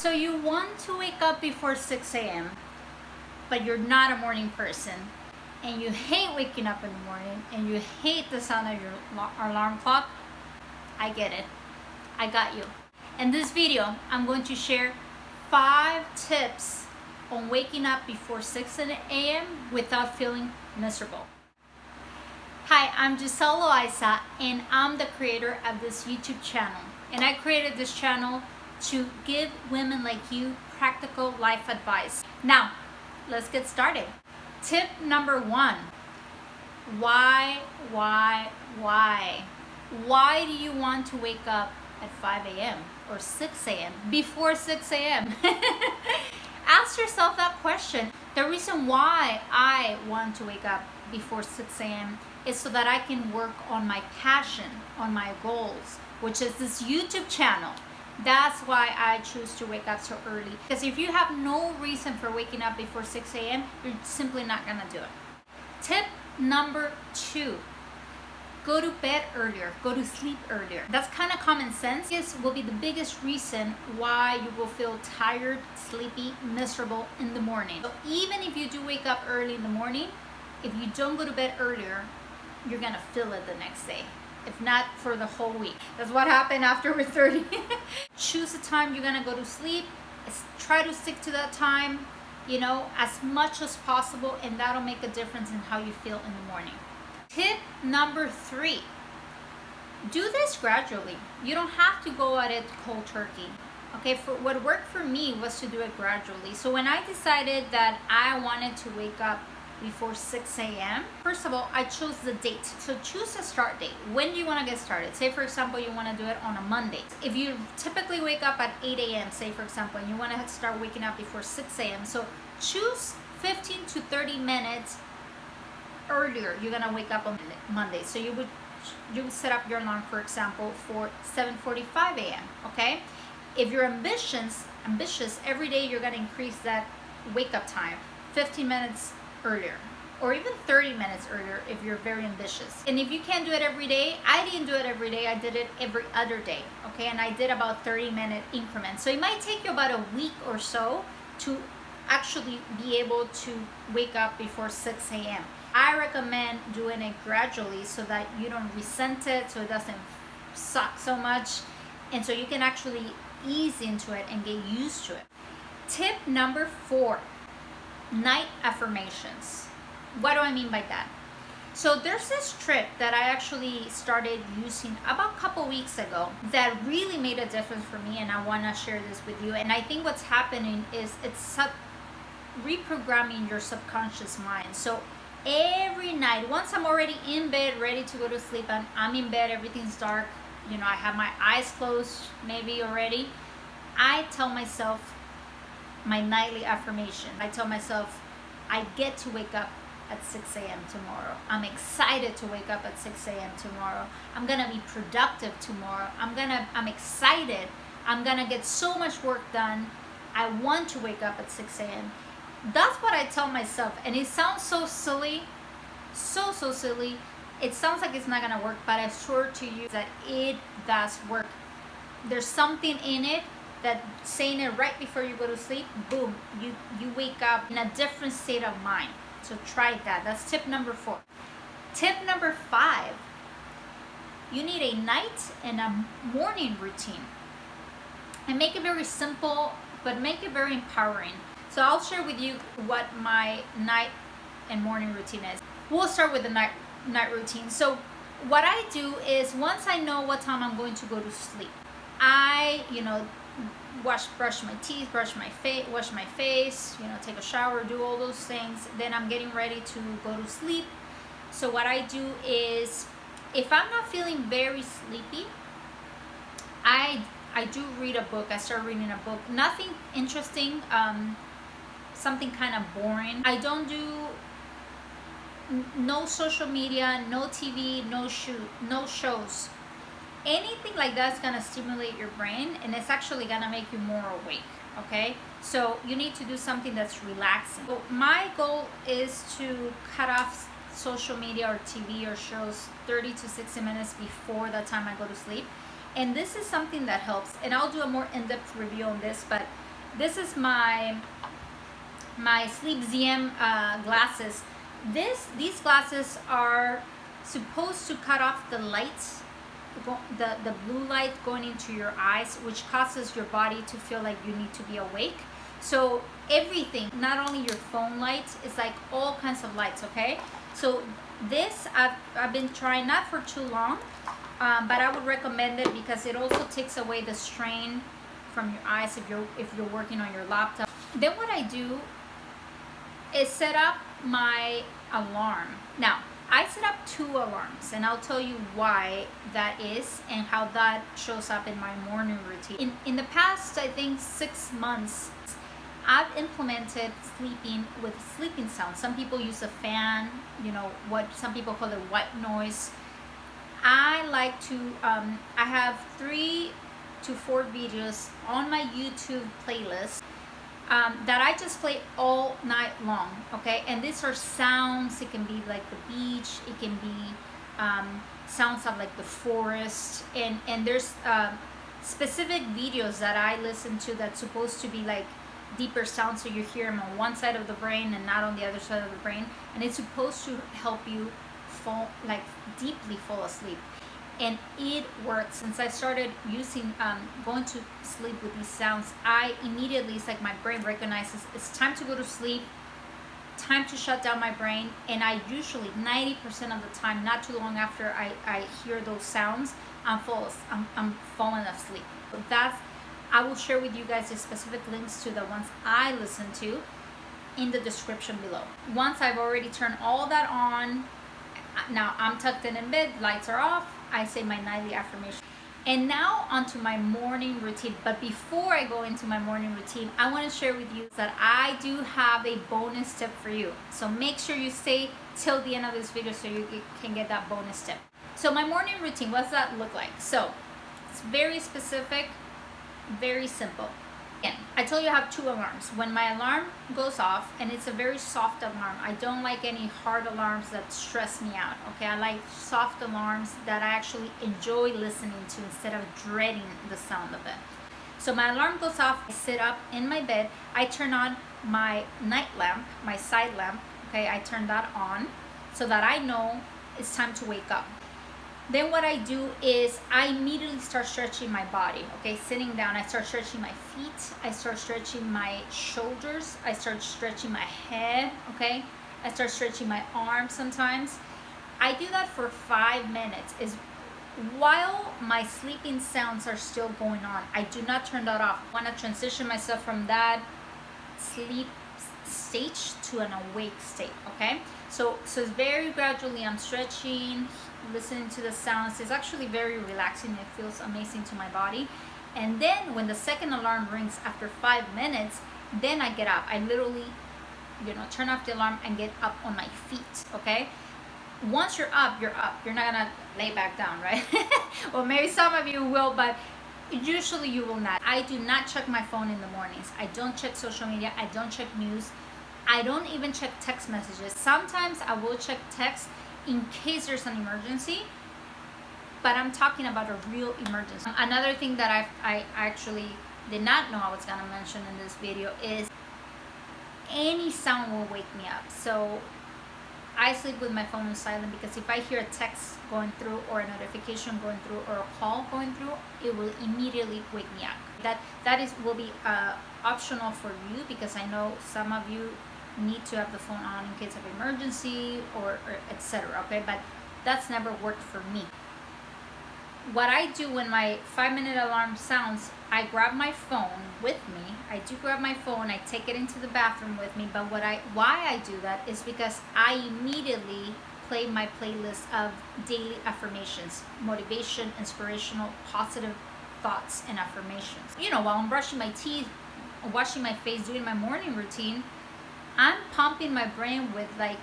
So you want to wake up before 6 a.m., but you're not a morning person, and you hate waking up in the morning, and you hate the sound of your alarm clock. I get it. I got you. In this video, I'm going to share 5 tips on waking up before 6 a.m. without feeling miserable. Hi, I'm Giselle Loaiza, and I'm the creator of this YouTube channel. And I created this channel to give women like you practical life advice. Now, let's get started. Tip number 1. Why? Why do you want to wake up at 5 a.m. or 6 a.m. before 6 a.m.? Ask yourself that question. The reason why I want to wake up before 6 a.m. is so that I can work on my passion, on my goals, which is this YouTube channel. That's why I choose to wake up so early. Because if you have no reason for waking up before 6 a.m., you're simply not gonna do it. Tip number 2. Go to bed earlier, go to sleep earlier. That's kind of common sense. This will be the biggest reason why you will feel tired, sleepy, miserable in the morning. So even if you do wake up early in the morning, if you don't go to bed earlier, you're gonna feel it the next day. If not for the whole week. That's what happened after we're 30. Choose the time you're gonna go to sleep. Try to stick to that time, as much as possible, and that'll make a difference in how you feel in the morning. Tip number 3. Do this gradually. You don't have to go at it cold turkey. Okay, for what worked for me was to do it gradually. So when I decided that I wanted to wake up before 6 a.m. First of all, I chose the date. So choose a start date. When do you want to get started? Say, for example, you want to do it on a Monday. If you typically wake up at 8 a.m., say, for example, and you want to start waking up before 6 a.m. So choose 15 to 30 minutes earlier. You're going to wake up on Monday. So you would set up your alarm, for example, for 7:45 a.m. Okay? If you're ambitious, every day you're going to increase that wake up time 15 minutes earlier, or even 30 minutes earlier if you're very ambitious. And if you can't do it every day, I didn't do it every day, I did it every other day, okay? And I did about 30-minute increments. So it might take you about a week or so to actually be able to wake up before 6 a.m. I recommend doing it gradually so that you don't resent it, so it doesn't suck so much, and so you can actually ease into it and get used to it. Tip number 4. Night affirmations. What do I mean by that? So there's this trick that I actually started using about a couple weeks ago that really made a difference for me, and I want to share this with you. And I think what's happening is it's reprogramming your subconscious mind. So every night, once I'm already in bed, ready to go to sleep, and I'm in bed, everything's dark, I have my eyes closed maybe already, I tell myself my nightly affirmation. I tell myself, I get to wake up at 6 a.m. tomorrow. I'm excited to wake up at 6 a.m. tomorrow. I'm gonna be productive tomorrow. I'm excited. I'm gonna get so much work done. I want to wake up at 6 a.m. That's what I tell myself. And it sounds so silly, so silly. It sounds like it's not gonna work, but I swear to you that it does work. There's something in it that saying it right before you go to sleep, boom, you wake up in a different state of mind. So try that. That's tip number 4. Tip number 5. You need a night and a morning routine. And make it very simple, but make it very empowering. So I'll share with you what my night and morning routine is. We'll start with the night routine. So what I do is, once I know what time I'm going to go to sleep, I, brush my teeth, wash my face, take a shower, do all those things. Then I'm getting ready to go to sleep. So what I do is, if I'm not feeling very sleepy, I do read a book. I start reading a book. Nothing interesting, something kind of boring. I don't do no social media, no TV, no shows. Anything like that's gonna stimulate your brain, and it's actually gonna make you more awake. Okay, so you need to do something that's relaxing. So my goal is to cut off social media or TV or shows 30 to 60 minutes before the time I go to sleep. And this is something that helps, and I'll do a more in-depth review on this, but This is my Sleep ZM glasses. These glasses are supposed to cut off the lights, the blue light going into your eyes, which causes your body to feel like you need to be awake. So everything, not only your phone lights, it's like all kinds of lights, okay? So this I've been trying, not for too long, but I would recommend it because it also takes away the strain from your eyes if you're working on your laptop. Then what I do is set up my alarm. Now, I set up 2 alarms, and I'll tell you why that is and how that shows up in my morning routine. In the past, I think 6 months, I've implemented sleeping with sleeping sounds. Some people use a fan, you know, what some people call it white noise. I like to, I have 3 to 4 videos on my YouTube playlist that I just play all night long, okay? And these are sounds. It can be like the beach, it can be sounds of like the forest, and there's specific videos that I listen to that's supposed to be like deeper sounds, so you hear them on one side of the brain and not on the other side of the brain, and it's supposed to help you deeply fall asleep. And it works. Since I started using going to sleep with these sounds, I immediately, it's like my brain recognizes it's time to go to sleep, time to shut down my brain, and I usually 90% of the time, not too long after I hear those sounds, I'm falling asleep. So I will share with you guys the specific links to the ones I listen to in the description below. Once I've already turned all that on, now I'm tucked in bed, lights are off, I say my nightly affirmation. And now onto my morning routine. But before I go into my morning routine, I want to share with you that I do have a bonus tip for you. So make sure you stay till the end of this video so you can get that bonus tip. So my morning routine, what does that look like? So it's very specific, very simple. Again, I told you I have 2 alarms. When my alarm goes off, and it's a very soft alarm, I don't like any hard alarms that stress me out, okay? I like soft alarms that I actually enjoy listening to instead of dreading the sound of it. So my alarm goes off, I sit up in my bed, I turn on my night lamp, my side lamp, okay? I turn that on so that I know it's time to wake up. Then what I do is I immediately start stretching my body, okay? Sitting down, I start stretching my feet, I start stretching my shoulders, I start stretching my head, okay? I start stretching my arms sometimes. I do that for 5 minutes is while my sleeping sounds are still going on. I do not turn that off. I want to transition myself from that sleep stage to an awake state, okay? So it's very gradually, I'm stretching, listening to the sounds. It's actually very relaxing. It feels amazing to my body. And then when the second alarm rings after 5 minutes, then I get up. I literally, turn off the alarm and get up on my feet, okay? Once you're up, you're up. You're not gonna lay back down, right? Well, maybe some of you will, but usually you will not. I do not check my phone in the mornings. I don't check social media. I don't check news. I don't even check text messages. Sometimes I will check text in case there's an emergency, but I'm talking about a real emergency. Another thing that I actually did not know I was gonna mention in this video is any sound will wake me up. So I sleep with my phone on silent because if I hear a text going through or a notification going through or a call going through, it will immediately wake me up. That will be optional for you because I know some of you need to have the phone on in case of emergency or etc. Okay, but that's never worked for me. What I do when my 5-minute alarm sounds, I grab my phone with me. I do grab my phone, I take it into the bathroom with me, but why I do that is because I immediately play my playlist of daily affirmations, motivation, inspirational, positive thoughts and affirmations. While I'm brushing my teeth, washing my face, doing my morning routine, I'm pumping my brain with like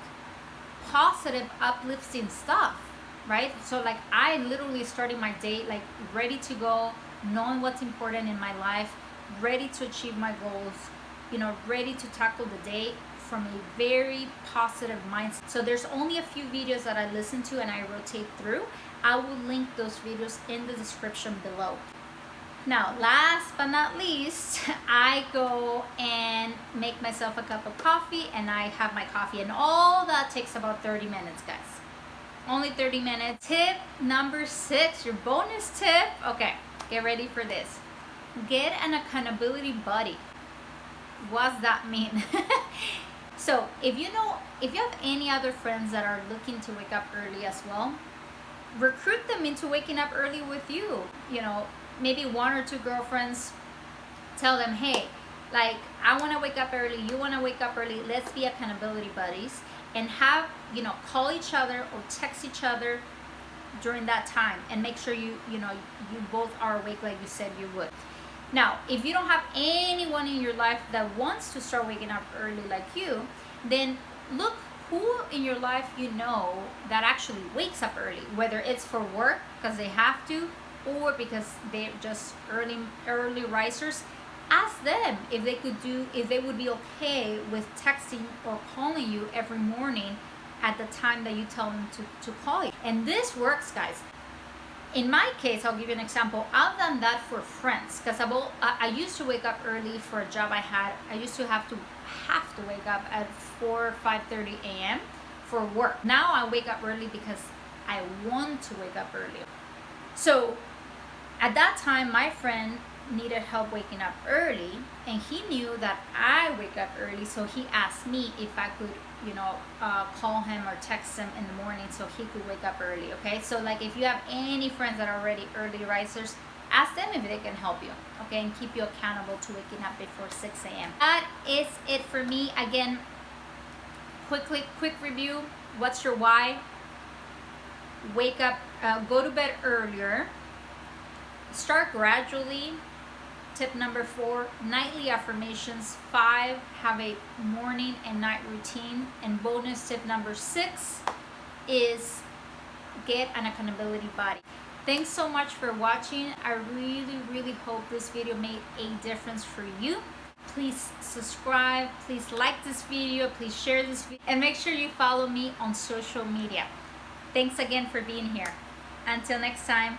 positive, uplifting stuff, right? So like I literally starting my day like ready to go, knowing what's important in my life, ready to achieve my goals, ready to tackle the day from a very positive mindset. So there's only a few videos that I listen to and I rotate through. I will link those videos in the description below. Now, last but not least, I go and make myself a cup of coffee, and I have my coffee, and all that takes about 30 minutes, guys. Only 30 minutes. Tip number 6, your bonus tip. Okay, get ready for this. Get an accountability buddy. What's that mean? So if you have any other friends that are looking to wake up early as well, recruit them into waking up early with you. You know, maybe 1 or 2 girlfriends. Tell them, hey, like, I want to wake up early, you want to wake up early, let's be accountability buddies, and have, call each other or text each other during that time, and make sure you both are awake like you said you would. Now, if you don't have anyone in your life that wants to start waking up early like you, then look who in your life that actually wakes up early, whether it's for work because they have to, or because they're just early risers. Ask them if they would be okay with texting or calling you every morning at the time that you tell them to call you. And this works, guys. In my case, I'll give you an example. I've done that for friends because I used to wake up early for a job I had. I used to have to wake up at 4 or 5:30 a.m. for work. Now I wake up early because I want to wake up early. So at that time, my friend needed help waking up early, and he knew that I wake up early, so he asked me if I could call him or text him in the morning so he could wake up early. Okay, so like, if you have any friends that are already early risers, ask them if they can help you, okay, and keep you accountable to waking up before 6 a.m. That is it for me. Again, quick review. What's your why? Wake up, go to bed earlier, start gradually. Tip number 4, nightly affirmations. 5, have a morning and night routine. And bonus tip number 6 is get an accountability buddy. Thanks so much for watching. I really hope this video made a difference for you. Please subscribe, please like this video, please share this video, and make sure you follow me on social media. Thanks again for being here. Until next time.